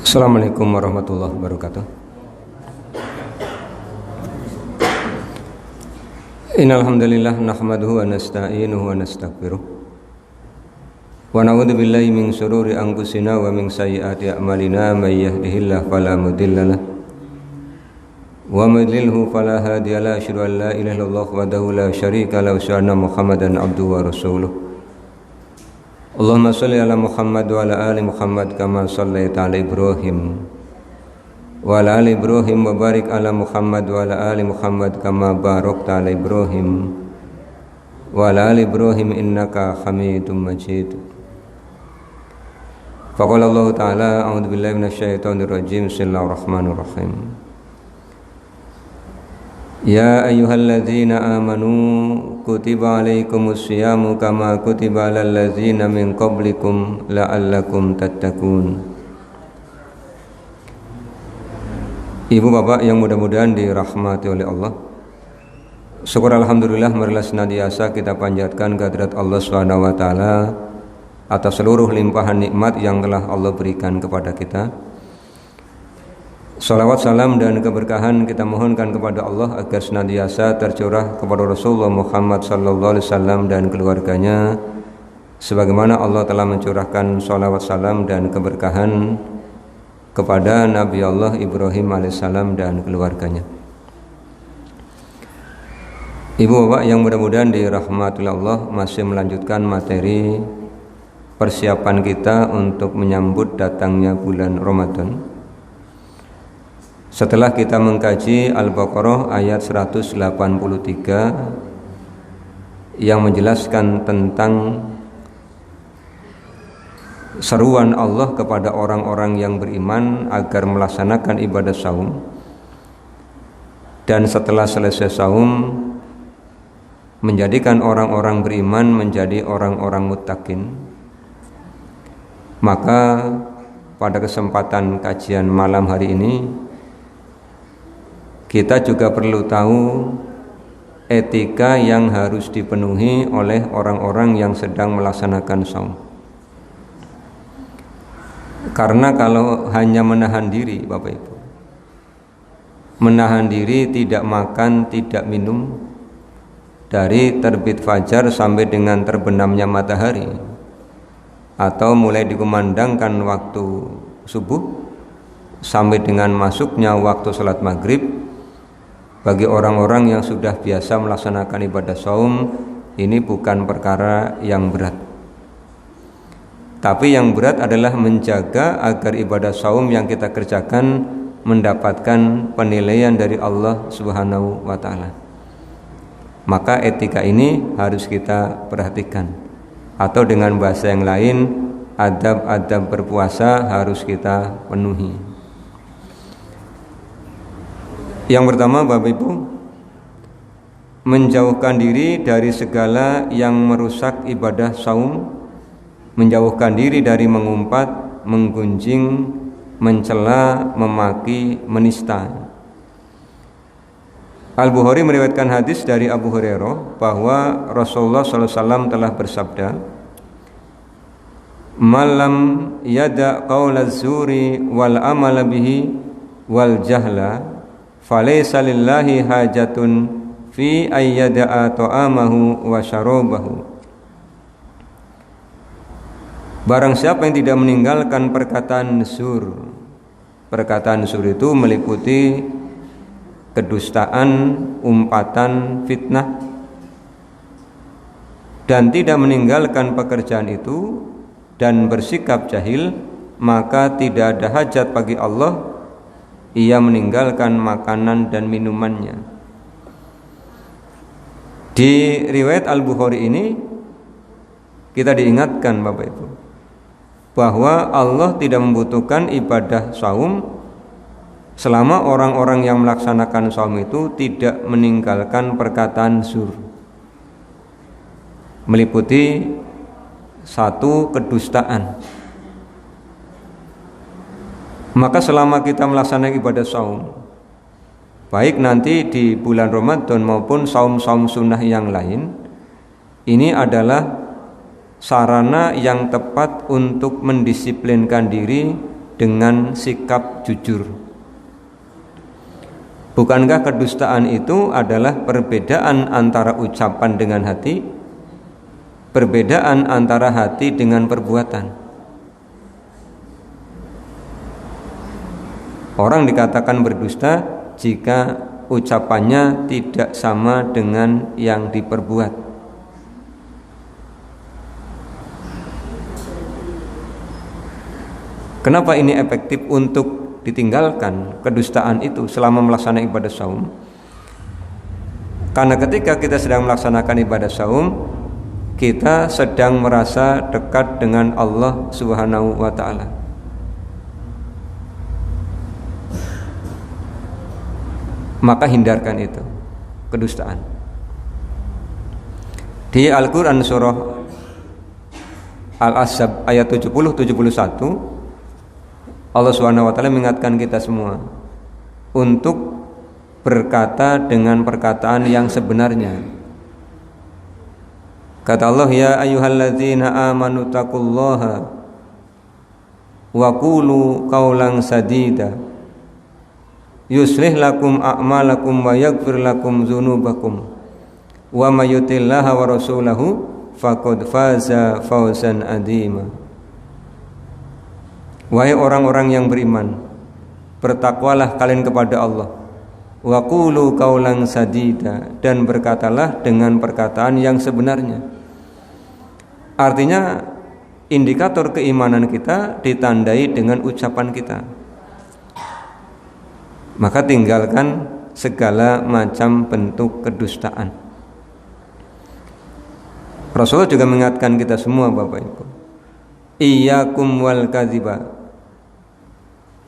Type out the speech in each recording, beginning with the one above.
Assalamualaikum warahmatullahi wabarakatuh. Innal hamdalillah nahmaduhu wa nasta'inuhu wa nastaghfiruh. Wa na'udzu billahi min shururi anfusina wa min sayyiati a'malina may yahdihillahu fala mudilla lahu wa may yudlilhu fala hadiya lahu. Asyhadu an la ilaha illallah wahdahu la syarika lahu wa asyhadu anna Muhammadan abduhu wa rasuluh. Allahumma sholli ala Muhammad wa ala ali Muhammad kama shallaita ala Ibrahim wa ala ali Ibrahim wa barik ala Muhammad wa ala ali Muhammad kama barakta ala Ibrahim wa ala ali Ibrahim innaka Hamidum Majid. Faqala Allah Ta'ala a'udzu billahi minasyaitonir rajim. Bismillahirrahmanirrahim. Ya ayyuhalladzina amanu kutiba alaikumus syiyamu kama kutiba alal ladzina min qablikum la'allakum tattaqun. Ibu bapak yang mudah-mudahan dirahmati oleh Allah, syukur alhamdulillah marilah senantiasa kita panjatkan kehadirat Allah Subhanahu wa taala atas seluruh limpahan nikmat yang telah Allah berikan kepada kita. Salawat, salam dan keberkahan kita mohonkan kepada Allah agar senantiasa tercurah kepada Rasulullah Muhammad sallallahu alaihi wasallam dan keluarganya, sebagaimana Allah telah mencurahkan salawat, salam dan keberkahan kepada Nabi Allah Ibrahim alaihissalam dan keluarganya. Ibu bapak yang mudah-mudahan dirahmati Allah, masih melanjutkan materi persiapan kita untuk menyambut datangnya bulan Ramadan. Setelah kita mengkaji Al-Baqarah ayat 183 yang menjelaskan tentang seruan Allah kepada orang-orang yang beriman agar melaksanakan ibadah saum, dan setelah selesai saum menjadikan orang-orang beriman menjadi orang-orang muttaqin, maka pada kesempatan kajian malam hari ini kita juga perlu tahu etika yang harus dipenuhi oleh orang-orang yang sedang melaksanakan saum. Karena kalau hanya menahan diri, Bapak Ibu, menahan diri tidak makan, tidak minum dari terbit fajar sampai dengan terbenamnya matahari, atau mulai dikumandangkan waktu subuh sampai dengan masuknya waktu salat maghrib, bagi orang-orang yang sudah biasa melaksanakan ibadah saum, ini bukan perkara yang berat. Tapi yang berat adalah menjaga agar ibadah saum yang kita kerjakan mendapatkan penilaian dari Allah Subhanahu wa taala. Maka etika ini harus kita perhatikan, atau dengan bahasa yang lain, adab-adab berpuasa harus kita penuhi. Yang pertama, Bapak Ibu, menjauhkan diri dari segala yang merusak ibadah saum, menjauhkan diri dari mengumpat, menggunjing, mencela, memaki, menista. Al-Bukhari meriwayatkan hadis dari Abu Hurairah bahwa Rasulullah SAW telah bersabda, "Malam yada qaulaz zuri wal amala bihi wal jahla falaysa lillahi hajatun fi ayyada'a ta'amahu wa syarabahu." Barang siapa yang tidak meninggalkan perkataan zur. Perkataan zur itu meliputi kedustaan, umpatan, fitnah, dan tidak meninggalkan pekerjaan itu dan bersikap jahil, maka tidak ada hajat bagi Allah ia meninggalkan makanan dan minumannya. Di riwayat Al-Bukhari ini kita diingatkan, Bapak Ibu, bahwa Allah tidak membutuhkan ibadah saum selama orang-orang yang melaksanakan saum itu tidak meninggalkan perkataan zur, meliputi satu, kedustaan. Maka selama kita melaksanakan ibadah saum, baik nanti di bulan Ramadan maupun saum-saum sunnah yang lain, Ini adalah sarana yang tepat untuk mendisiplinkan diri dengan sikap jujur. Bukankah kedustaan itu adalah perbedaan antara ucapan dengan hati, perbedaan antara hati dengan perbuatan? Orang dikatakan berdusta jika ucapannya tidak sama dengan yang diperbuat. Kenapa ini efektif untuk ditinggalkan kedustaan itu selama melaksanakan ibadah saum? Karena ketika kita sedang melaksanakan ibadah saum, kita sedang merasa dekat dengan Allah Subhanahu wa ta'ala. Maka hindarkan itu, kedustaan. Di Al-Quran surah Al-Ahzab ayat 70-71, Allah Subhanahu wa ta'ala mengingatkan kita semua untuk berkata dengan perkataan yang sebenarnya. Kata Allah, ya ayyuhalladzina amanu taqullaha wa qulu qawlan sadida yuslih lakum a'malakum wa yaghfir lakum dzunubakum wa may yuti'llaha wa rasulahu faqad faza fawzan adzima. Wahai orang-orang yang beriman, bertakwalah kalian kepada Allah. Wa qulu qawlan sadida, dan berkatalah dengan perkataan yang sebenarnya. Artinya indikator keimanan kita ditandai dengan ucapan kita. Maka tinggalkan segala macam bentuk kedustaan. Rasulullah juga mengingatkan kita semua, Bapak Ibu, iyyakum wal kadziba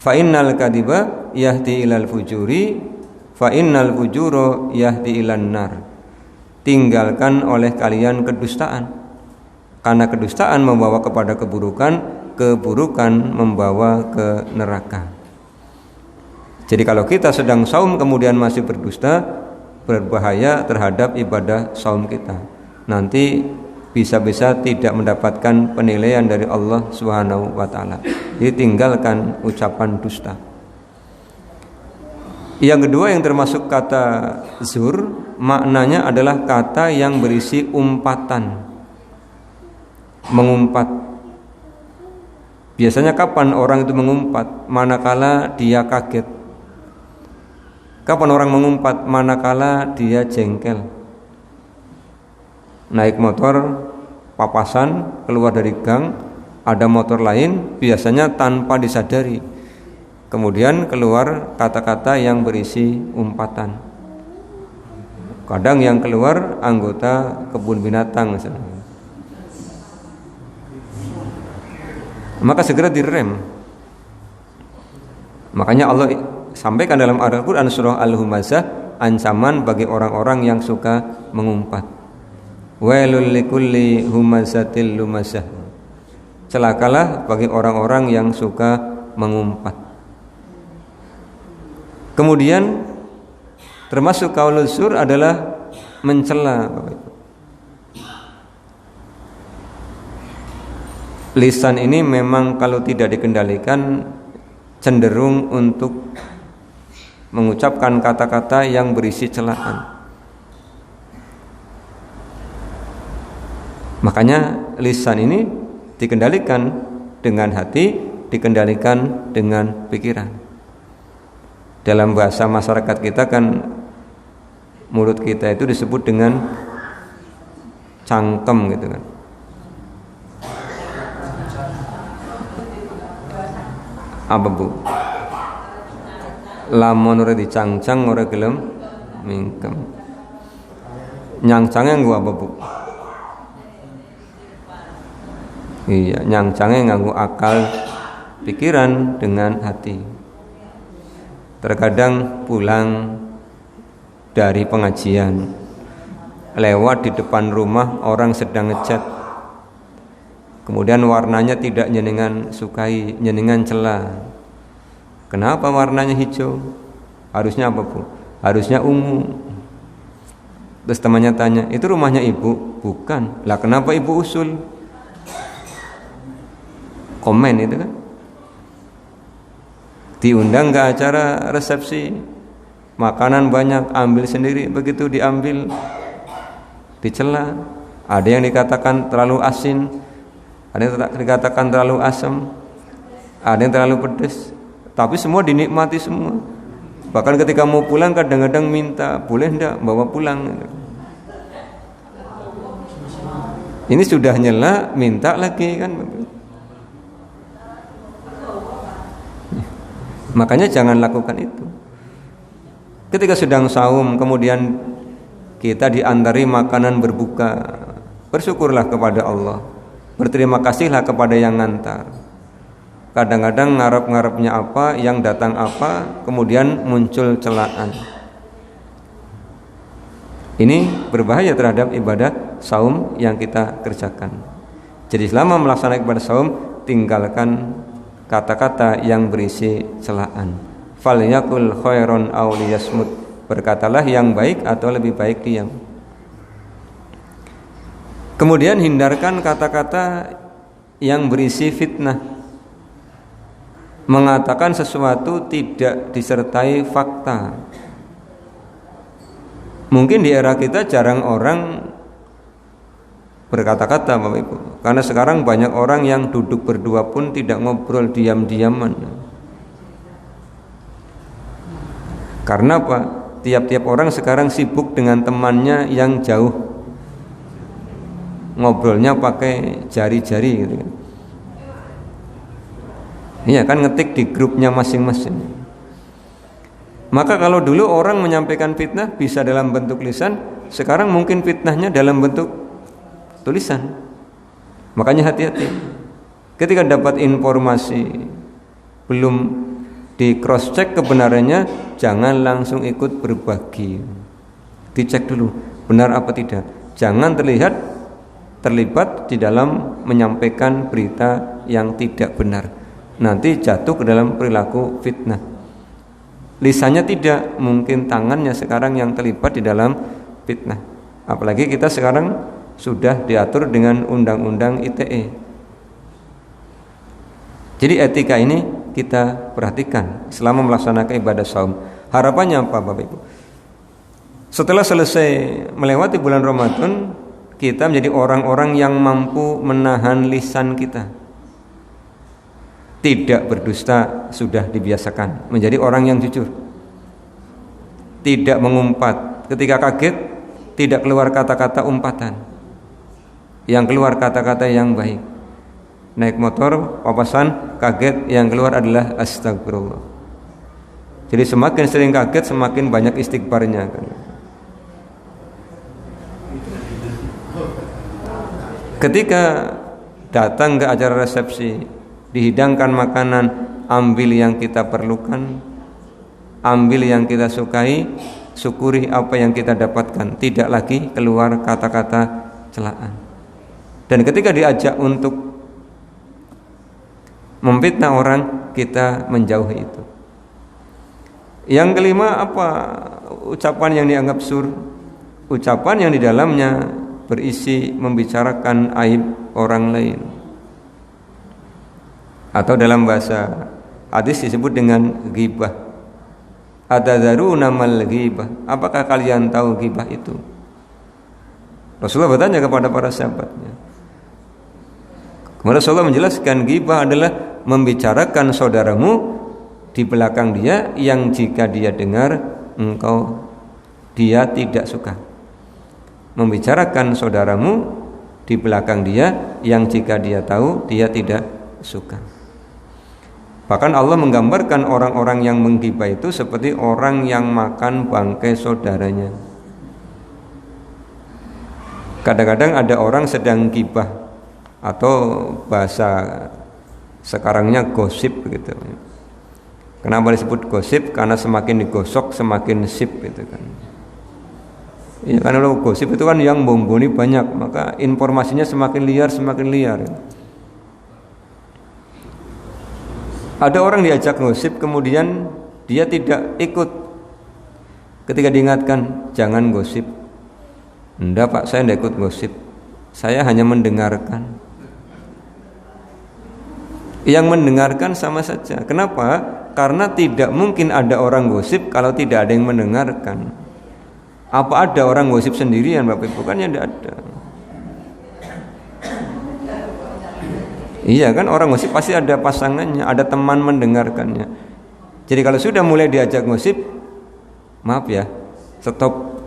fa innal kadiba yahdi ilal fujuri fa innal fujuro yahdi ilan nar. Tinggalkan oleh kalian kedustaan, karena kedustaan membawa kepada keburukan, keburukan membawa ke neraka. Jadi kalau kita sedang saum kemudian masih berdusta, berbahaya terhadap ibadah saum kita. Nanti bisa-bisa tidak mendapatkan penilaian dari Allah Subhanahu wa ta'ala. Jadi tinggalkan ucapan dusta. Yang kedua yang termasuk kata zur, maknanya adalah kata yang berisi umpatan, mengumpat. Biasanya kapan orang itu mengumpat? Manakala dia kaget. Kapan orang mengumpat? Manakala dia jengkel. Naik motor, papasan, keluar dari gang, ada motor lain, biasanya tanpa disadari. Kemudian keluar kata-kata yang berisi umpatan. Kadang yang keluar anggota kebun binatang misalnya. Maka segera direm. Makanya Allah sampaikan dalam Al-Quran surah Al-Humazah ancaman bagi orang-orang yang suka mengumpat. Wailul likulli humazatil lumazah. Celakalah bagi orang-orang yang suka mengumpat. Kemudian termasuk qaulul zur adalah mencela. Lisan ini memang kalau tidak dikendalikan cenderung untuk mengucapkan kata-kata yang berisi celaan. Makanya lisan ini dikendalikan dengan hati, dikendalikan dengan pikiran. Dalam bahasa masyarakat kita kan mulut kita itu disebut dengan cangkem gitu kan. Apa Bu? Lamun ora dicangcang ora gelem mingkem. Nyangcange nggo apa Bu? Iya, nyangcange nganggo akal pikiran dengan hati. Terkadang pulang dari pengajian, lewat di depan rumah orang sedang ngecat, kemudian warnanya tidak nyenengan sukai, nyenengan cela. Kenapa warnanya hijau? Harusnya apa Bu? Harusnya ungu. Terus temannya tanya, itu rumahnya ibu? Bukan. Lah kenapa ibu usul? Komen itu kan. Diundang ke acara resepsi, makanan banyak, ambil sendiri. Begitu diambil, dicela. Ada yang dikatakan terlalu asin, ada yang dikatakan terlalu asam, ada yang terlalu pedas. Tapi semua dinikmati semua. Bahkan ketika mau pulang kadang-kadang minta, boleh enggak bawa pulang. Ini sudah nyela, minta lagi kan. Makanya jangan lakukan itu. Ketika sedang saum kemudian kita diantari makanan berbuka, bersyukurlah kepada Allah, berterima kasihlah kepada yang ngantar. Kadang-kadang ngarep-ngarepnya apa, yang datang apa, kemudian muncul celaan. Ini berbahaya terhadap ibadah saum yang kita kerjakan. Jadi selama melaksanakan ibadah saum, tinggalkan kata-kata yang berisi celaan. Falyakul khairon aw liyasmut. Berkatalah yang baik atau lebih baik diam. Kemudian hindarkan kata-kata yang berisi fitnah. Mengatakan sesuatu tidak disertai fakta. Mungkin di era kita jarang orang berkata-kata Bapak Ibu, karena sekarang banyak orang yang duduk berdua pun tidak ngobrol, diam-diaman. Karena apa? Tiap-tiap orang sekarang sibuk dengan temannya yang jauh, ngobrolnya pakai jari-jari gitu kan. Iya kan, ngetik di grupnya masing-masing. Maka kalau dulu orang menyampaikan fitnah bisa dalam bentuk lisan, sekarang mungkin fitnahnya dalam bentuk tulisan. Makanya hati-hati. Ketika dapat informasi belum di cross check kebenarannya, jangan langsung ikut berbagi. Dicek dulu benar apa tidak. Jangan terlibat di dalam menyampaikan berita yang tidak benar. Nanti jatuh ke dalam perilaku fitnah. Lisannya tidak, mungkin tangannya sekarang yang terlibat di dalam fitnah. Apalagi kita sekarang sudah diatur dengan undang-undang ITE. Jadi etika ini kita perhatikan selama melaksanakan ibadah saum. Harapannya apa Bapak Ibu? Setelah selesai melewati bulan Ramadan, kita menjadi orang-orang yang mampu menahan lisan kita. Tidak berdusta sudah dibiasakan, menjadi orang yang jujur. Tidak mengumpat, ketika kaget tidak keluar kata-kata umpatan. Yang keluar kata-kata yang baik. Naik motor, papasan, kaget, yang keluar adalah astagfirullah. Jadi semakin sering kaget, semakin banyak istighfarnya kan. Ketika datang ke acara resepsi, dihidangkan makanan, ambil yang kita perlukan, ambil yang kita sukai, syukuri apa yang kita dapatkan, tidak lagi keluar kata-kata celaan. Dan ketika diajak untuk memfitnah orang, kita menjauhi itu. Yang kelima, apa ucapan yang dianggap sur? Ucapan yang di dalamnya berisi membicarakan aib orang lain. Atau dalam bahasa hadis disebut dengan ghibah. Atadzaruna mal ghibah? Apakah kalian tahu ghibah itu? Rasulullah bertanya kepada para sahabatnya. Kemudian Rasulullah menjelaskan ghibah adalah membicarakan saudaramu di belakang dia yang jika dia dengar dia tidak suka. Membicarakan saudaramu di belakang dia yang jika dia tahu dia tidak suka. Bahkan Allah menggambarkan orang-orang yang menggibah itu seperti orang yang makan bangkai saudaranya. Kadang-kadang ada orang sedang gibah atau bahasa sekarangnya gosip begitu. Kenapa disebut gosip? Karena semakin digosok semakin sip gitu kan. Ya, karena kalau gosip itu kan yang bomboni banyak, maka informasinya semakin liar. Ada orang diajak gosip kemudian dia tidak ikut. Ketika diingatkan jangan gosip, Enggak Pak, saya tidak ikut gosip, saya hanya mendengarkan. Yang mendengarkan sama saja. Kenapa? Karena tidak mungkin ada orang gosip kalau tidak ada yang mendengarkan. Apa ada orang gosip sendirian Bapak Ibu? Kan ya tidak ada. Iya kan, orang gosip pasti ada pasangannya, ada teman mendengarkannya. Jadi kalau sudah mulai diajak gosip, maaf ya, stop.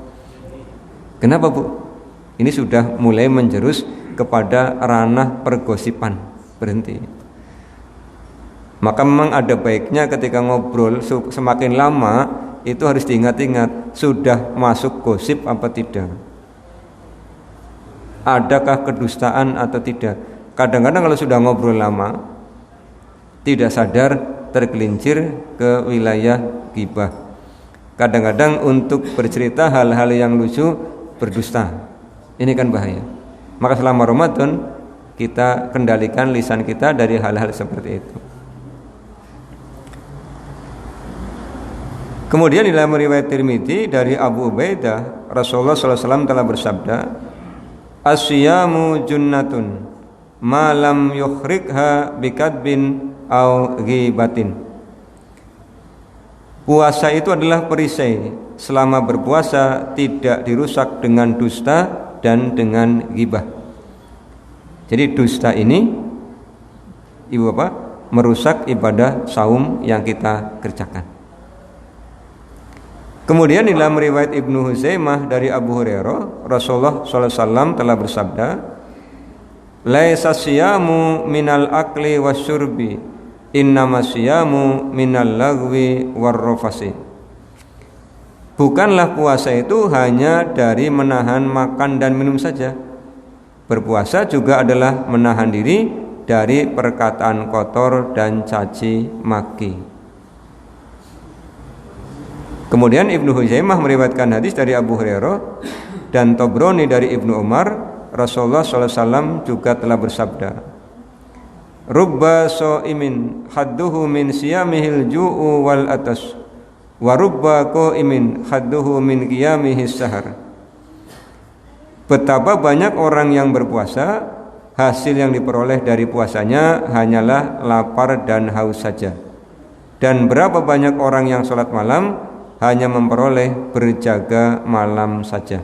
Kenapa Bu? Ini sudah mulai menjerus kepada ranah pergosipan. Berhenti. Maka memang ada baiknya ketika ngobrol semakin lama itu harus diingat-ingat sudah masuk gosip apa tidak. Adakah kedustaan atau tidak. Kadang-kadang kalau sudah ngobrol lama tidak sadar tergelincir ke wilayah ghibah. Kadang-kadang untuk bercerita hal-hal yang lucu berdusta. Ini kan bahaya. Maka selama Ramadan kita kendalikan lisan kita dari hal-hal seperti itu. Kemudian dalam riwayat Tirmidzi dari Abu Ubaidah, Rasulullah SAW telah bersabda, "As-siyamu junnatun ma lam yukhrikha bikadbin au ghibatin." Puasa itu adalah perisai. Selama berpuasa tidak dirusak dengan dusta dan dengan ghibah. Jadi dusta ini Ibu Bapak merusak ibadah saum yang kita kerjakan. Kemudian dalam riwayat Ibnu Huzaimah dari Abu Hurairah, Rasulullah SAW telah bersabda, "Laisa siyamu minal akli wasyurbi, innama siyamu minal lagwi warrafasi." Bukanlah puasa itu hanya dari menahan makan dan minum saja. Berpuasa juga adalah menahan diri dari perkataan kotor dan caci maki. Kemudian Ibnu Huzaimah meriwayatkan hadis dari Abu Hurairah dan Tobroni dari Ibnu Umar, Rasulullah SAW juga telah bersabda, "Rubba sha'imin hadduhu min siyamihil ju'u wal atas, wa rubba qa'imin hadduhu min qiyamihis sahar." Betapa banyak orang yang berpuasa, hasil yang diperoleh dari puasanya hanyalah lapar dan haus saja. Dan berapa banyak orang yang sholat malam hanya memperoleh berjaga malam saja.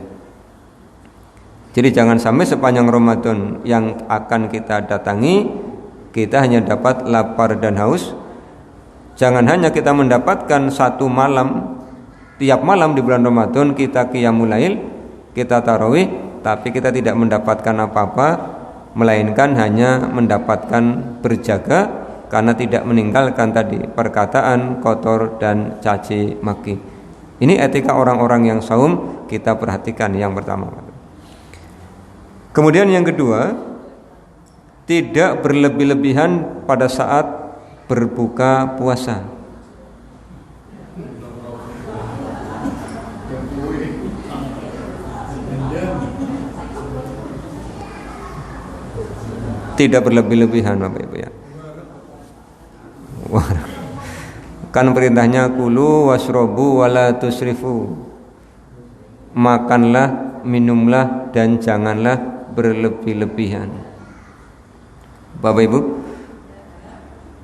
Jadi jangan sampai sepanjang Ramadan yang akan kita datangi kita hanya dapat lapar dan haus. Jangan hanya kita mendapatkan satu malam, tiap malam di bulan Ramadan kita qiyamul lail, kita tarawih, tapi kita tidak mendapatkan apa-apa, melainkan hanya mendapatkan berjaga karena tidak meninggalkan tadi perkataan kotor dan caci maki. Ini etika orang-orang yang saum kita perhatikan yang pertama. Kemudian yang kedua, tidak berlebih-lebihan pada saat berbuka puasa. Tidak berlebih-lebihan Bapak Ibu ya. Kan perintahnya kulu wasrobu wala tusrifu. Makanlah, minumlah dan janganlah berlebih-lebihan. Bapak Ibu,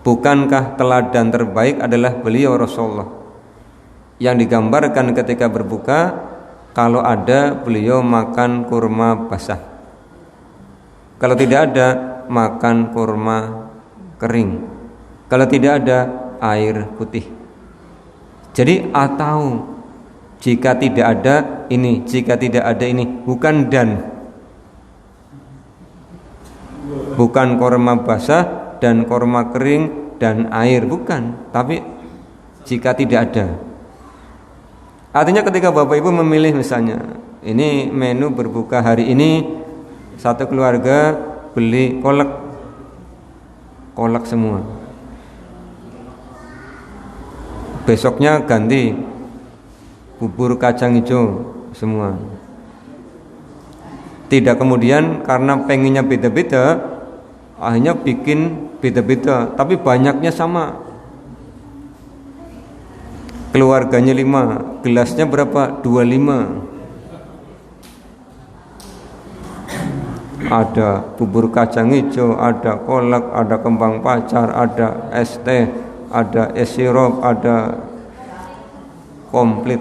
bukankah teladan terbaik adalah beliau Rasulullah yang digambarkan ketika berbuka, kalau ada beliau makan kurma basah, kalau tidak ada makan kurma kering, kalau tidak ada air putih. Jadi atau jika tidak ada ini, jika tidak ada ini, bukan dan, bukan kurma basah dan kurma kering dan air, bukan, tapi jika tidak ada. Artinya ketika Bapak Ibu memilih misalnya, ini menu berbuka hari ini, satu keluarga beli kolak semua, besoknya ganti bubur kacang hijau semua. Tidak kemudian karena pengennya beda-beda, akhirnya bikin beda-beda, tapi banyaknya sama. Keluarganya 5, gelasnya berapa? 25. ada bubur kacang hijau, ada kolak, ada kembang pacar, ada es teh, ada es sirup, ada komplit.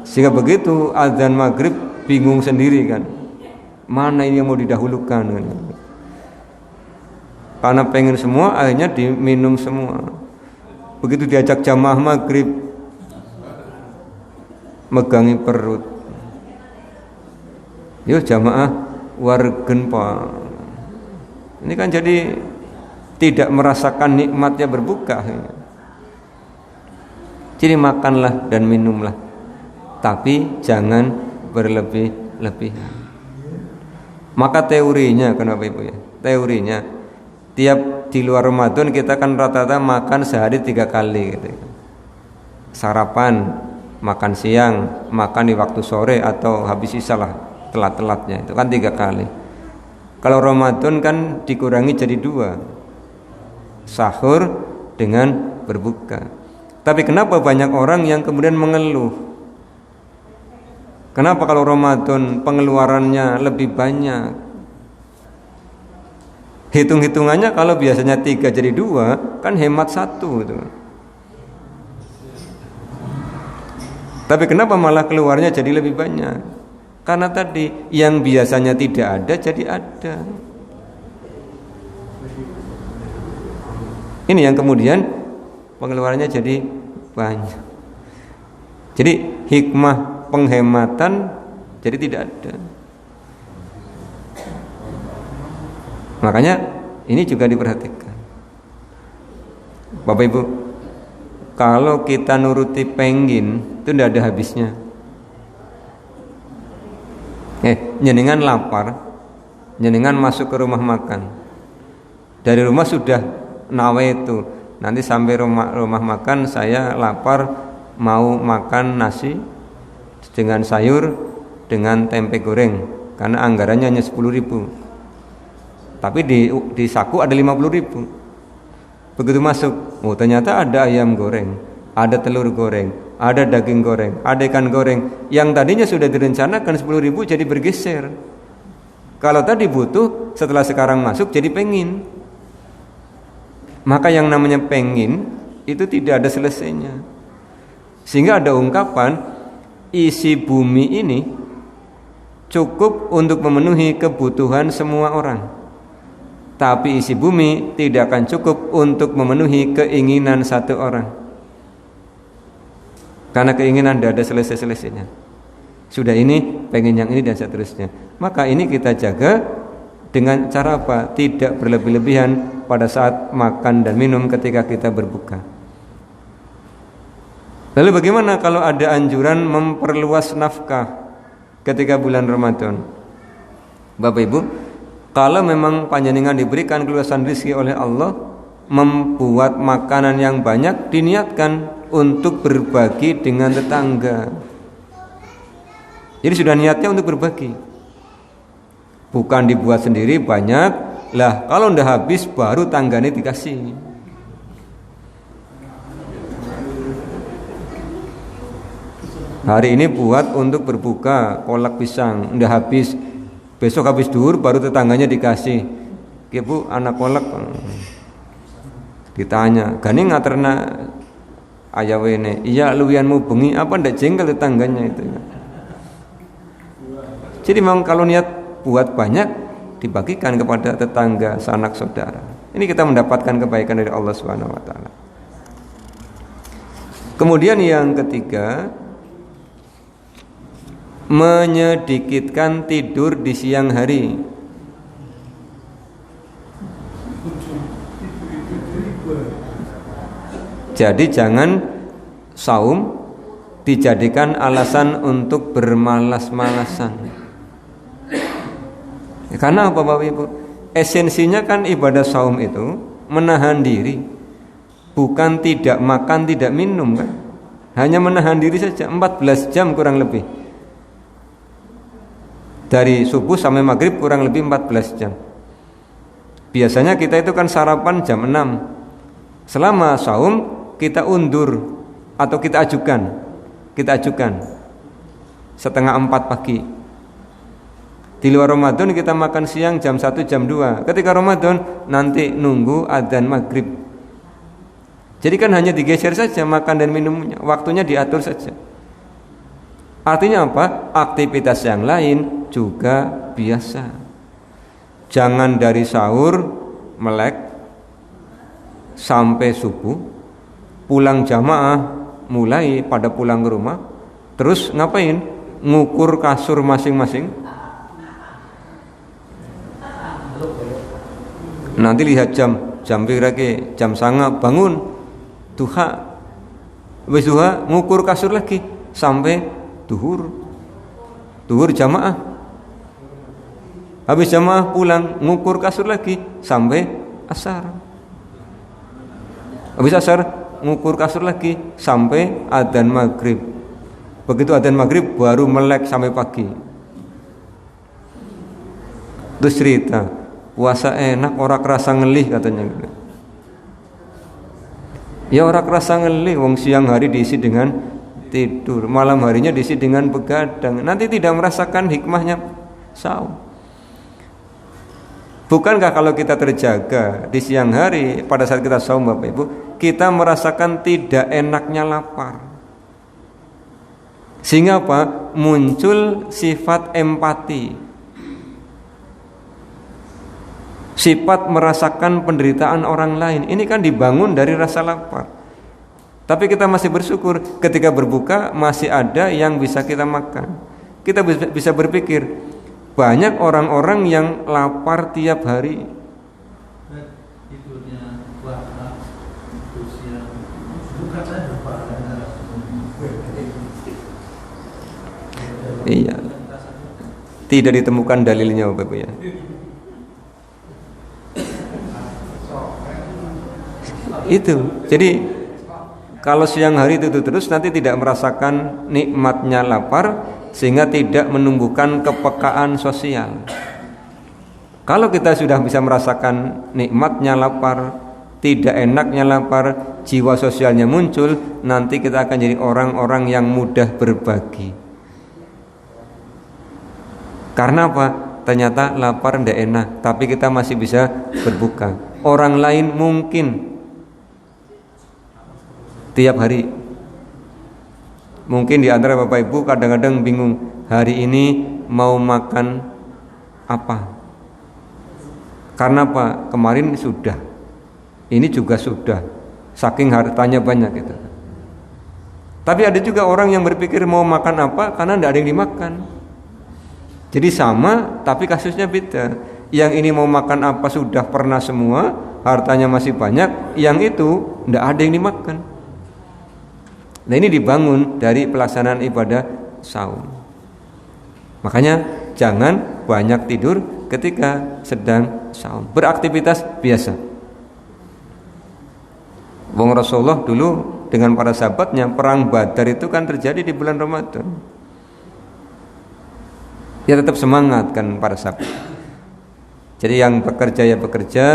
Sehingga begitu azan maghrib bingung sendiri kan, mana ini yang mau didahulukan kan. Karena pengen semua akhirnya diminum semua. Begitu diajak jamaah maghrib megangi perut, yuk jamaah wargen pak. Ini kan jadi tidak merasakan nikmatnya berbuka. Jadi makanlah dan minumlah, tapi jangan berlebih-lebihan. Maka teorinya, kenapa Ibu ya? Teorinya tiap di luar Ramadan kita kan rata-rata makan sehari 3 kali gitu. Sarapan, makan siang, makan di waktu sore atau habis isya lah, telat-telatnya itu kan 3 kali. Kalau Ramadan kan dikurangi jadi 2, sahur dengan berbuka. Tapi kenapa banyak orang yang kemudian mengeluh? Kenapa kalau Ramadan pengeluarannya lebih banyak? Hitung-hitungannya kalau biasanya 3 jadi 2 kan hemat 1 gitu. Tapi kenapa malah keluarnya jadi lebih banyak? Karena tadi yang biasanya tidak ada jadi ada. Ini yang kemudian pengeluarannya jadi banyak. Jadi hikmah penghematan jadi tidak ada. Makanya ini juga diperhatikan. Bapak Ibu, kalau kita nuruti pengen itu tidak ada habisnya. Nyenengan lapar, nyenengan masuk ke rumah makan. Dari rumah sudah nawe itu, nanti sampai rumah makan saya lapar mau makan nasi dengan sayur dengan tempe goreng karena anggarannya hanya 10.000. Tapi di saku ada 50.000. Begitu masuk, oh ternyata ada ayam goreng, ada telur goreng, ada daging goreng, ada ikan goreng. Yang tadinya sudah direncanakan 10.000 jadi bergeser. Kalau tadi butuh, setelah sekarang masuk jadi pengin. Maka yang namanya pengin itu tidak ada selesainya. Sehingga ada ungkapan isi bumi ini cukup untuk memenuhi kebutuhan semua orang. Tapi isi bumi tidak akan cukup untuk memenuhi keinginan satu orang. Karena keinginan tidak ada selesai-selesainya. Sudah ini, pengen yang ini dan seterusnya. Maka ini kita jaga dengan cara apa? Tidak berlebih-lebihan pada saat makan dan minum ketika kita berbuka. Lalu bagaimana kalau ada anjuran memperluas nafkah ketika bulan Ramadan? Bapak Ibu, kalau memang panjenengan diberikan keluasan rezeki oleh Allah, membuat makanan yang banyak diniatkan untuk berbagi dengan tetangga. Jadi sudah niatnya untuk berbagi, bukan dibuat sendiri banyak. Lah kalau udah habis baru tangganya dikasih. Hari ini buat untuk berbuka kolak pisang, udah habis. Besok habis duhur baru tetangganya dikasih. Ibu anak kolak ditanya, "Gani ngaterna ayawene?" "Iya luwianmu bengi." Apa ndak jengkel tetangganya itu. Jadi memang kalau niat buat banyak dibagikan kepada tetangga, sanak saudara. Ini kita mendapatkan kebaikan dari Allah Subhanahu wa taala. Kemudian yang ketiga, menyedikitkan tidur di siang hari. Jadi jangan saum dijadikan alasan untuk bermalas-malasan. Karena apa Bapak Ibu? Esensinya kan ibadah saum itu menahan diri, bukan tidak makan tidak minum kan. Hanya menahan diri saja 14 jam kurang lebih. Dari subuh sampai maghrib kurang lebih 14 jam. Biasanya kita itu kan sarapan jam 6. Selama saum kita undur atau kita ajukan setengah 4 pagi. Di luar Ramadan kita makan siang jam 1, jam 2. Ketika Ramadan nanti nunggu adzan maghrib. Jadi kan hanya digeser saja makan dan minumnya, waktunya diatur saja. Artinya apa? Aktivitas yang lain juga biasa. Jangan dari sahur melek sampai subuh, pulang jamaah mulai pada pulang ke rumah, terus ngapain? Ngukur kasur masing-masing. Nanti lihat jam pirake, jam sanga bangun duha, wis duha ngukur kasur lagi sampai duhur jamaah, habis jamaah pulang ngukur kasur lagi sampai asar, habis asar ngukur kasur lagi sampai adzan maghrib. Begitu adzan maghrib baru melek sampai pagi. Terus cerita puasa enak, ora kerasa ngelih katanya. Ya ora kerasa ngelih, wong siang hari diisi dengan tidur, malam harinya diisi dengan begadang. Nanti tidak merasakan hikmahnya saum. Bukankah kalau kita terjaga di siang hari pada saat kita saum Bapak Ibu, kita merasakan tidak enaknya lapar. Sehingga apa? Muncul sifat empati, sifat merasakan penderitaan orang lain. Ini kan dibangun dari rasa lapar. Tapi kita masih bersyukur ketika berbuka masih ada yang bisa kita makan. Kita bisa berpikir, banyak orang-orang yang lapar tiap hari. Iya. Tidak ditemukan dalilnya Bapak Ibu ya. Itu. Jadi kalau siang hari itu terus nanti tidak merasakan nikmatnya lapar, sehingga tidak menumbuhkan kepekaan sosial. Kalau kita sudah bisa merasakan nikmatnya lapar, tidak enaknya lapar, jiwa sosialnya muncul, nanti kita akan jadi orang-orang yang mudah berbagi. Karena apa? Ternyata lapar tidak enak, tapi kita masih bisa berbuka. Orang lain mungkin tiap hari. Mungkin di antara Bapak Ibu kadang-kadang bingung, hari ini mau makan apa? Karena apa? Kemarin sudah, ini juga sudah, saking hartanya banyak gitu. Tapi ada juga orang yang berpikir mau makan apa karena tidak ada yang dimakan. Jadi sama, tapi kasusnya beda. Yang ini mau makan apa sudah pernah semua, hartanya masih banyak, yang itu tidak ada yang dimakan. Nah ini dibangun dari pelaksanaan ibadah saum. Makanya jangan banyak tidur ketika sedang saum. Beraktivitas biasa. Wong Rasulullah dulu dengan para sahabatnya, perang Badar itu kan terjadi di bulan Ramadan. Ya tetap semangat kan para sahabat. Jadi yang bekerja ya bekerja,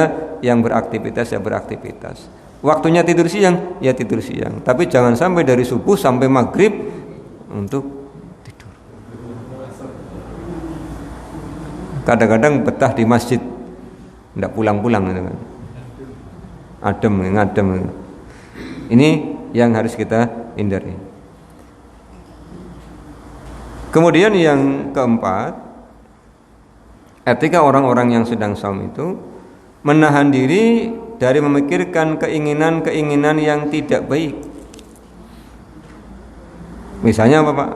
yang beraktivitas ya beraktivitas. Waktunya tidur siang, ya tidur siang. Tapi jangan sampai dari subuh sampai maghrib untuk tidur. Kadang-kadang betah di masjid, tidak pulang-pulang gitu kan. Ngadem. Ini yang harus kita hindari. Kemudian yang keempat, etika orang-orang yang sedang saum itu menahan diri dari memikirkan keinginan-keinginan yang tidak baik. Misalnya apa Pak?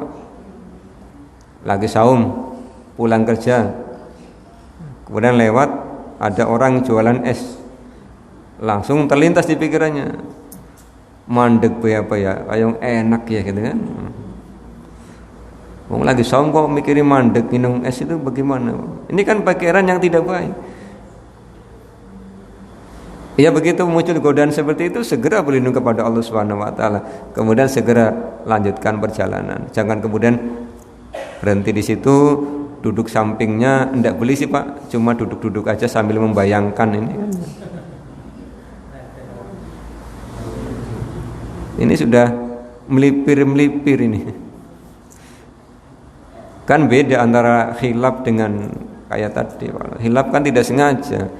Lagi saum, pulang kerja, kemudian lewat ada orang jualan es, langsung terlintas di pikirannya, mandek apa ya, kayak enak ya gitu kan. Mau lagi saum kok mikirin mandek minum es itu bagaimana? Ini kan pikiran yang tidak baik. Ya begitu muncul godaan seperti itu, segera berlindung kepada Allah Subhanahu wa taala. Kemudian segera lanjutkan perjalanan. Jangan kemudian berhenti di situ, duduk sampingnya, enggak beli sih Pak, cuma duduk-duduk aja sambil membayangkan ini. Ini sudah melipir ini. Kan beda antara khilaf dengan kayak tadi. Khilaf kan tidak sengaja.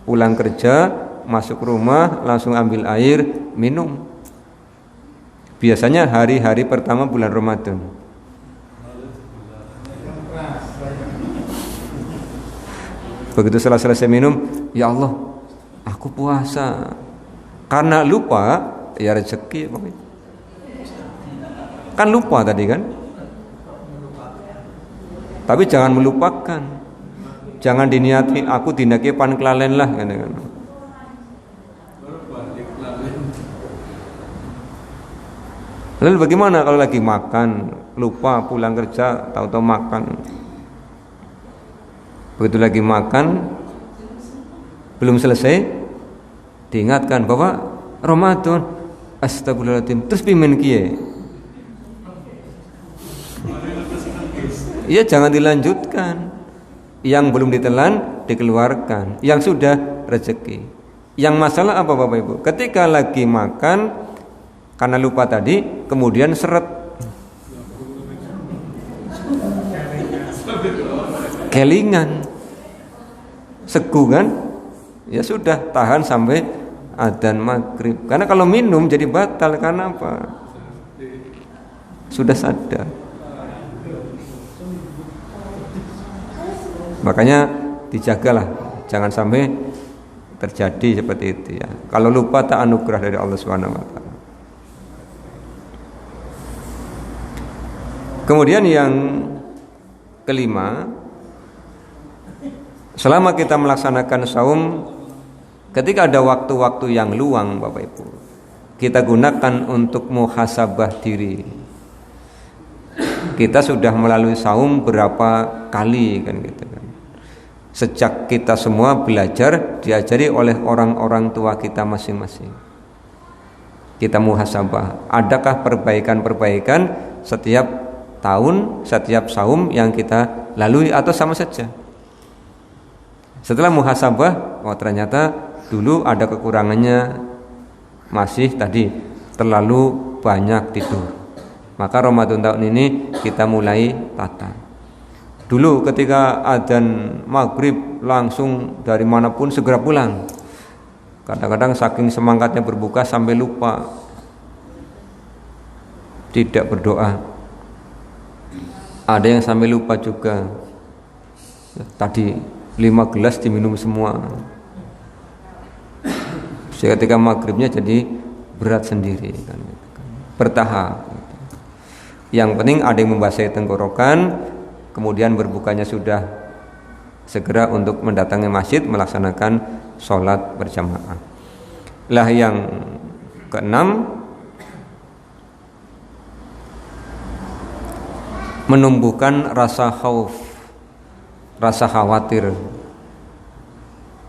Pulang kerja, masuk rumah, langsung ambil air, minum. Biasanya hari-hari pertama bulan Ramadan. Begitu selesai minum, ya Allah, aku puasa. Karena lupa, ya rezeki. Kan lupa tadi kan? Tapi jangan melupakan. Jangan diniati aku dinaki pan kelalen lah kan. Lalu bagaimana kalau lagi makan, lupa pulang kerja, tahu-tahu makan. Begitu lagi makan, belum selesai, diingatkan bahwa Ramadan, astagfirullahaladzim, terus pimen kiye. Iya, jangan dilanjutkan. Yang belum ditelan dikeluarkan. Yang sudah rezeki. Yang masalah apa Bapak Ibu? Ketika lagi makan karena lupa tadi, kemudian seret, kelingan, segu kan? Ya sudah, tahan sampai adzan maghrib. Karena kalau minum jadi batal. Karena apa? Sudah sadar. Makanya dijagalah, jangan sampai terjadi seperti itu ya. Kalau lupa tak anugerah dari Allah Subhanahu wa taala. Kemudian yang kelima, selama kita melaksanakan saum, ketika ada waktu-waktu yang luang Bapak Ibu, kita gunakan untuk muhasabah diri. Kita sudah melalui saum berapa kali kan gitu kan. Sejak kita semua belajar, diajari oleh orang-orang tua kita masing-masing. Kita muhasabah, adakah perbaikan-perbaikan setiap tahun, setiap saum yang kita lalui atau sama saja. Setelah muhasabah, oh ternyata dulu ada kekurangannya, masih tadi terlalu banyak tidur. Maka Ramadan tahun ini kita mulai tata. Dulu ketika adzan maghrib langsung dari manapun segera pulang. Kadang-kadang saking semangatnya berbuka sampai lupa, tidak berdoa. Ada yang sampai lupa juga. Tadi 5 gelas diminum semua. Ketika maghribnya jadi berat sendiri kan. Bertahap. Yang penting ada yang membasahi tenggorokan, kemudian berbukanya sudah segera untuk mendatangi masjid melaksanakan sholat berjamaah. Lah yang keenam, menumbuhkan rasa khauf, rasa khawatir.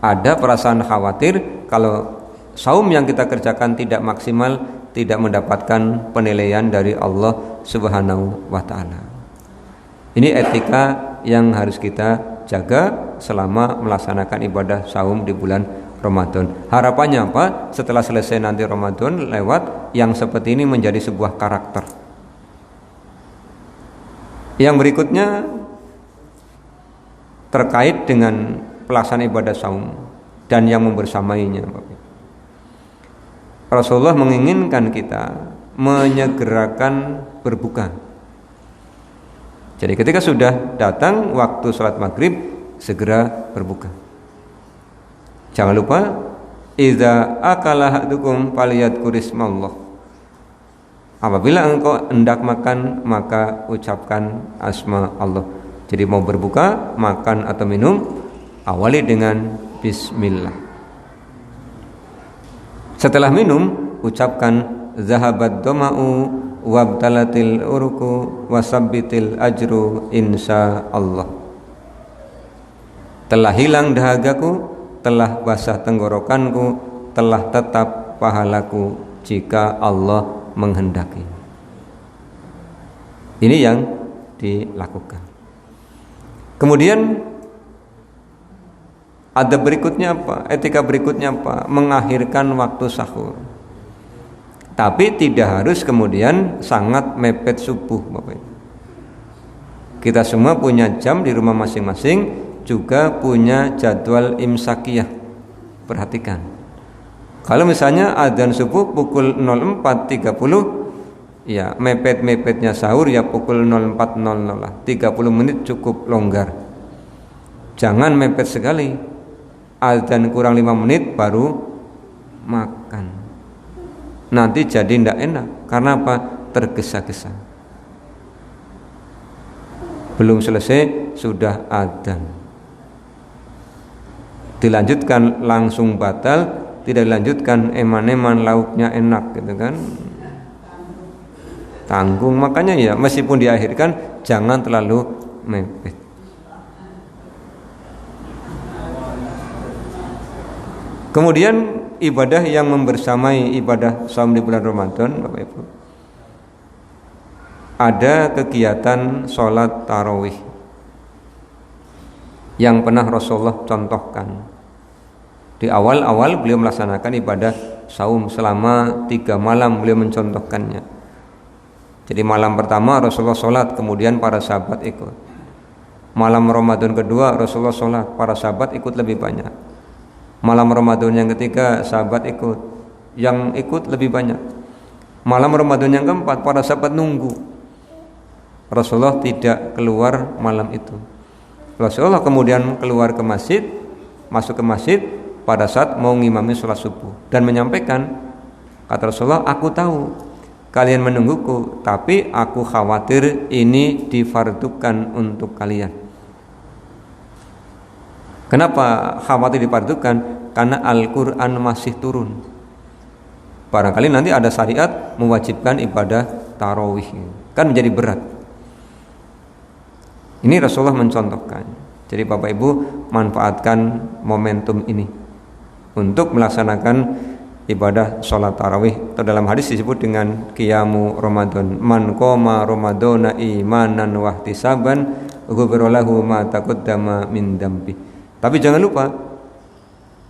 Ada perasaan khawatir kalau saum yang kita kerjakan tidak maksimal, tidak mendapatkan penilaian dari Allah Subhanahu wa ta'ala. Ini etika yang harus kita jaga selama melaksanakan ibadah saum di bulan Ramadan. Harapannya apa? Setelah selesai nanti Ramadan lewat, yang seperti ini menjadi sebuah karakter. Yang berikutnya terkait dengan pelaksanaan ibadah saum dan yang membersamainya. Rasulullah menginginkan kita menyegerakan berbuka. Jadi ketika sudah datang waktu sholat maghrib, segera berbuka. Jangan lupa, idza akala ahadukum falyadhkur ismallah. Apabila engkau hendak makan, maka ucapkan asma Allah. Jadi mau berbuka, makan atau minum, awali dengan bismillah. Setelah minum, ucapkan zahabat doma'u wabtalatil uruku wasabbitil ajru insyaallah. Telah hilang dahagaku, telah basah tenggorokanku, telah tetap pahalaku jika Allah menghendaki. Ini yang dilakukan. Kemudian ada berikutnya apa? Etika berikutnya apa? Mengakhirkan waktu sahur. Tapi tidak harus kemudian sangat mepet subuh, Bapak Ibu. Kita semua punya jam di rumah masing-masing, juga punya jadwal imsakiyah. Perhatikan. Kalau misalnya adzan subuh pukul 04.30, ya mepet-mepetnya sahur ya pukul 04.00 lah. 30 menit cukup longgar. Jangan mepet sekali. Adzan kurang 5 menit baru makan. Nanti jadi tidak enak. Karena apa? Tergesa-gesa. Belum selesai sudah adzan. Dilanjutkan langsung batal, tidak dilanjutkan eman-eman lauknya enak gitu kan. Tanggung, makanya ya meskipun diakhirkan jangan terlalu mepet. Kemudian ibadah yang membersamai ibadah saum di bulan Ramadan, Bapak Ibu. Ada kegiatan sholat tarawih yang pernah Rasulullah contohkan. Di awal-awal beliau melaksanakan ibadah saum selama 3 malam beliau mencontohkannya. Jadi malam pertama Rasulullah sholat, kemudian para sahabat ikut. Malam Ramadan kedua Rasulullah sholat, para sahabat ikut lebih banyak. Malam Ramadan yang ketiga sahabat ikut, yang ikut lebih banyak. Malam Ramadan yang keempat para sahabat nunggu. Rasulullah tidak keluar malam itu. Rasulullah kemudian keluar ke masjid, masuk ke masjid pada saat mau ngimami sholat subuh dan menyampaikan, kata Rasulullah, aku tahu kalian menungguku, tapi aku khawatir ini difardukan untuk kalian. Kenapa khawatir difardukan? Karena Al-Quran masih turun. Barangkali nanti ada syariat mewajibkan ibadah tarawih, kan menjadi berat. Ini Rasulullah mencontohkan. Jadi Bapak Ibu manfaatkan momentum ini untuk melaksanakan ibadah sholat tarawih. Atau dalam hadis disebut dengan qiyamu Ramadan. Man qoma Ramadana imanan wa ihtisaban ghufira lahu ma taqaddama min dambi. Tapi jangan lupa,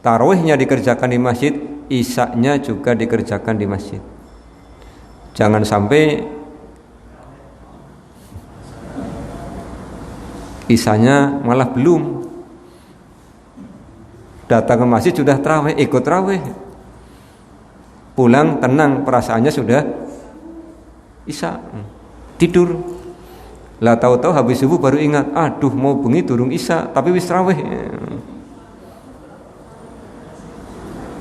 tarawihnya dikerjakan di masjid, isya-nya juga dikerjakan di masjid. Jangan sampai isya-nya malah belum. Datang ke masjid sudah tarawih, ikut tarawih. Pulang tenang, perasaannya sudah isya. Tidur. Lah tahu-tahu habis subuh baru ingat, aduh mau bengi durung isya, tapi wis tarawih.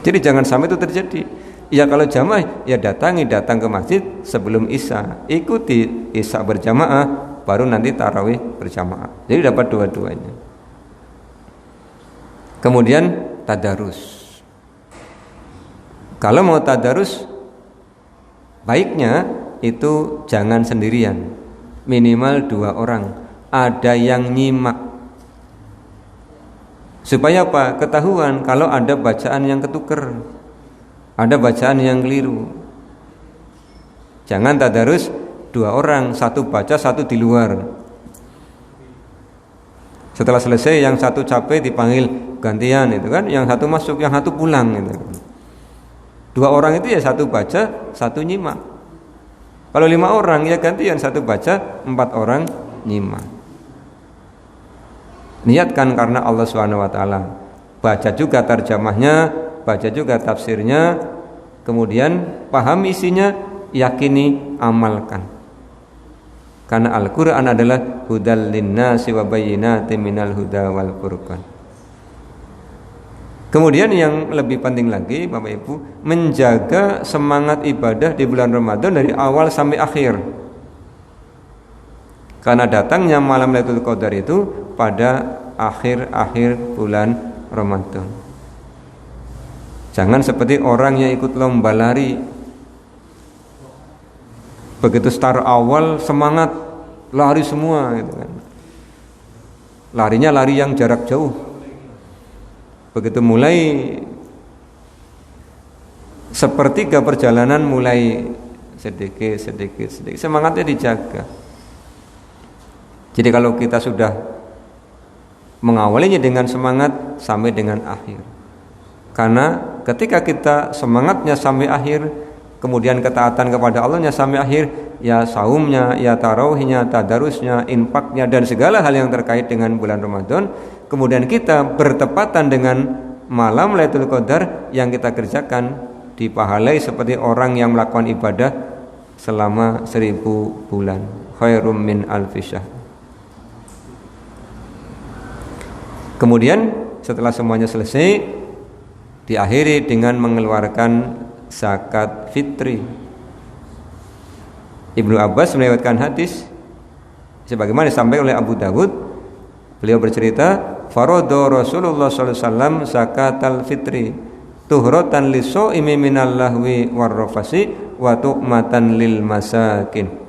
Jadi jangan sampai itu terjadi. Ya kalau jamaah, ya datang ke masjid sebelum isya, ikuti isya berjamaah, baru nanti tarawih berjamaah. Jadi dapat dua-duanya. Kemudian tadarus. Kalau mau tadarus, baiknya itu jangan sendirian. Minimal 2 orang, ada yang nyimak, supaya apa? Ketahuan kalau ada bacaan yang ketuker, ada bacaan yang keliru. Jangan tadarus 2 orang, satu baca, satu di luar. Setelah selesai yang satu capek dipanggil gantian itu kan, yang satu masuk, yang satu pulang itu. 2 orang itu ya satu baca, satu nyimak. Kalau 5 orang ya gantian, satu baca, 4 orang nyimak. Niatkan karena Allah SWT. Baca juga terjemahnya, baca juga tafsirnya, kemudian paham isinya, yakini, amalkan. Karena Al-Quran adalah hudal linnasi wa bayyinatin minal huda wal furqan. Kemudian yang lebih penting lagi Bapak Ibu, menjaga semangat ibadah di bulan Ramadan dari awal sampai akhir. Karena datangnya malam Lailatul Qadar itu pada akhir-akhir bulan Ramadan. Jangan seperti orang yang ikut lomba lari. Begitu start awal semangat, lari semua gitu kan. Larinya lari yang jarak jauh. Begitu mulai sepertiga perjalanan mulai sedikit semangatnya dijaga. Jadi kalau kita sudah mengawalinya dengan semangat sampai dengan akhir. Karena ketika kita semangatnya sampai akhir, kemudian ketaatan kepada Allahnya sampai akhir, ya saumnya, ya tarawihnya, tadarusnya, infaknya, dan segala hal yang terkait dengan bulan Ramadan. Kemudian kita bertepatan dengan malam Lailatul Qadar, yang kita kerjakan dipahalai seperti orang yang melakukan ibadah selama 1000 bulan. Khairum min alfi syahr. Kemudian setelah semuanya selesai, diakhiri dengan mengeluarkan zakat fitri. Ibnu Abbas melewatkan hadis sebagaimana disampaikan oleh Abu Dawud. Beliau bercerita, faradha Rasulullah sallallahu alaihi wasallam zakatal fitri tuhratan lis-shaimi minal lahwi war-rafasi wa tu'matan lil masakin.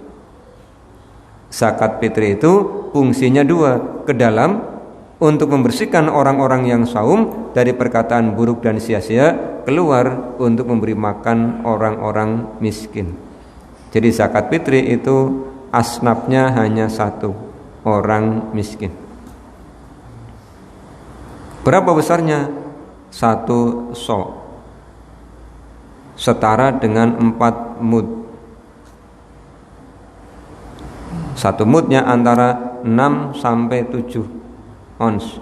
Zakat fitri itu fungsinya dua, ke dalam untuk membersihkan orang-orang yang saum dari perkataan buruk dan sia-sia, keluar untuk memberi makan orang-orang miskin. Jadi zakat fitri itu asnafnya hanya satu, orang miskin. Berapa besarnya? 1 so', setara dengan 4 mud. 1 mudnya antara 6 sampai 7 ons,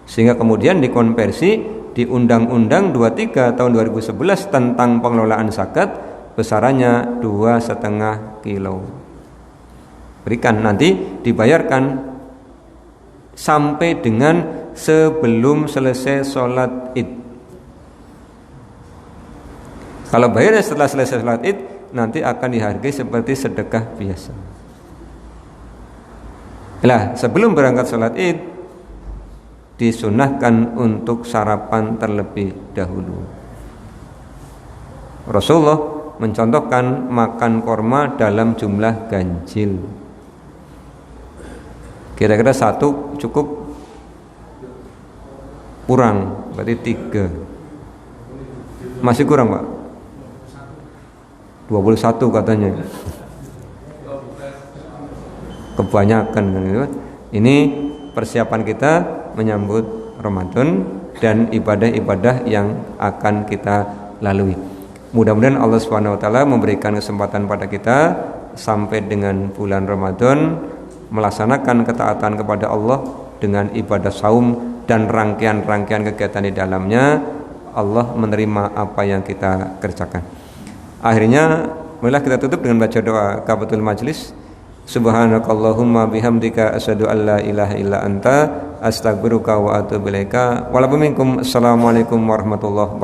sehingga kemudian dikonversi di Undang-Undang 23 tahun 2011 tentang pengelolaan zakat, besarannya 2,5 kilo. Berikan, nanti dibayarkan sampai dengan sebelum selesai sholat id. Kalau bayarnya setelah selesai sholat id, nanti akan dihargai seperti sedekah biasa. Lah, sebelum berangkat sholat id disunahkan untuk sarapan terlebih dahulu. Rasulullah mencontohkan makan korma dalam jumlah ganjil. Kira-kira 1 cukup, kurang, berarti 3. Masih kurang, Pak? 21 katanya. Kebanyakan. Ini persiapan kita menyambut Ramadan dan ibadah-ibadah yang akan kita lalui. Mudah-mudahan Allah SWT memberikan kesempatan pada kita sampai dengan bulan Ramadan melaksanakan ketaatan kepada Allah dengan ibadah saum dan rangkaian-rangkaian kegiatan di dalamnya. Allah menerima apa yang kita kerjakan. Akhirnya marilah kita tutup dengan baca doa kafatul majlis. Subhanakallahumma bihamdika asyhadu an la ilaha illa anta astaghfiruka wa atubu ilaika. Assalamualaikum warahmatullahi wabarakatuh.